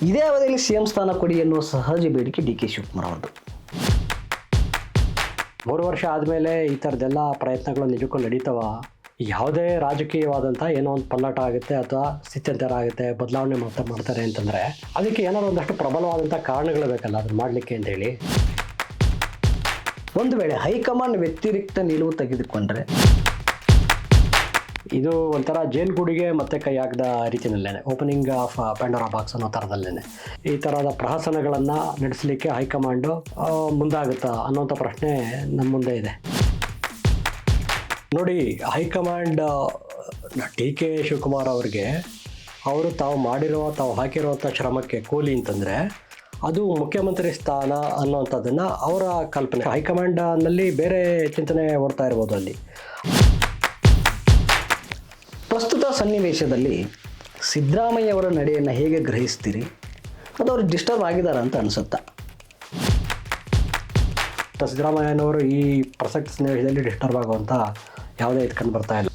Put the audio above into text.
ಇದೇ ಅವಧಿಯಲ್ಲಿ ಸಿಎಂ ಸ್ಥಾನ ಕೊಡಿ ಎನ್ನುವ ಸಹಜ ಬೇಡಿಕೆ ಡಿ ಕೆ ಶಿವಕುಮಾರ್ ಅವರದು. 3 ವರ್ಷ ಆದಮೇಲೆ ಈ ಥರದ್ದೆಲ್ಲ ಪ್ರಯತ್ನಗಳು ನಿಜಕ್ಕೂ ನಡೀತವ? ಯಾವುದೇ ರಾಜಕೀಯವಾದಂಥ ಏನೋ ಒಂದು ಪಲ್ಲಟ ಆಗುತ್ತೆ ಅಥವಾ ಸ್ಥಿತ್ಯಂತರ ಆಗುತ್ತೆ, ಬದಲಾವಣೆ ಮಾಡ್ತಾರೆ ಅಂತಂದರೆ ಅದಕ್ಕೆ ಏನಾದ್ರು ಒಂದಷ್ಟು ಪ್ರಬಲವಾದಂಥ ಕಾರಣಗಳು ಬೇಕಲ್ಲ ಅದನ್ನು ಮಾಡಲಿಕ್ಕೆ ಅಂತೇಳಿ. ಒಂದು ವೇಳೆ ಹೈಕಮಾಂಡ್ ವ್ಯತಿರಿಕ್ತ ನಿಲುವು ತೆಗೆದುಕೊಂಡ್ರೆ ಇದು ಒಂಥರ ಜೇನುಗೂಡಿಗೆ ಮತ್ತೆ ಕೈ ಹಾಕಿದ ರೀತಿಯಲ್ಲೇ, ಓಪನಿಂಗ್ ಆಫ್ ಪ್ಯಾಂಡೋರಾ ಬಾಕ್ಸ್ ಅನ್ನೋ ಥರದಲ್ಲೇ ಈ ಥರದ ಪ್ರಹಸನಗಳನ್ನು ನಡೆಸಲಿಕ್ಕೆ ಹೈಕಮಾಂಡು ಮುಂದಾಗುತ್ತಾ ಅನ್ನೋಂಥ ಪ್ರಶ್ನೆ ನಮ್ಮ ಮುಂದೆ ಇದೆ. ನೋಡಿ, ಹೈಕಮಾಂಡ್ ಡಿ ಕೆ ಶಿವಕುಮಾರ್ ಅವ್ರಿಗೆ ಅವರು ತಾವು ಹಾಕಿರುವಂಥ ಶ್ರಮಕ್ಕೆ ಕೂಲಿ ಅಂತಂದರೆ ಅದು ಮುಖ್ಯಮಂತ್ರಿ ಸ್ಥಾನ ಅನ್ನೋವಂಥದ್ದನ್ನು ಅವರ ಕಲ್ಪನೆ. ಹೈಕಮಾಂಡ್ನಲ್ಲಿ ಬೇರೆ ಚಿಂತನೆ ಓಡ್ತಾ ಇರ್ಬೋದು ಅಲ್ಲಿ. ಪ್ರಸ್ತುತ ಸನ್ನಿವೇಶದಲ್ಲಿ ಸಿದ್ದರಾಮಯ್ಯ ಅವರ ನಡೆಯನ್ನು ಹೇಗೆ ಗ್ರಹಿಸ್ತೀರಿ? ಅದು ಅವ್ರು ಡಿಸ್ಟರ್ಬ್ ಆಗಿದ್ದಾರೆ ಅಂತ ಅನಿಸುತ್ತಾ? ಸಿದ್ದರಾಮಯ್ಯನವರು ಈ ಪ್ರಸಕ್ತ ಸನ್ನಿವೇಶದಲ್ಲಿ ಡಿಸ್ಟರ್ಬ್ ಆಗುವಂಥ ಯಾವುದೇ ಕಂಡು ಬರ್ತಾ ಇಲ್ಲ.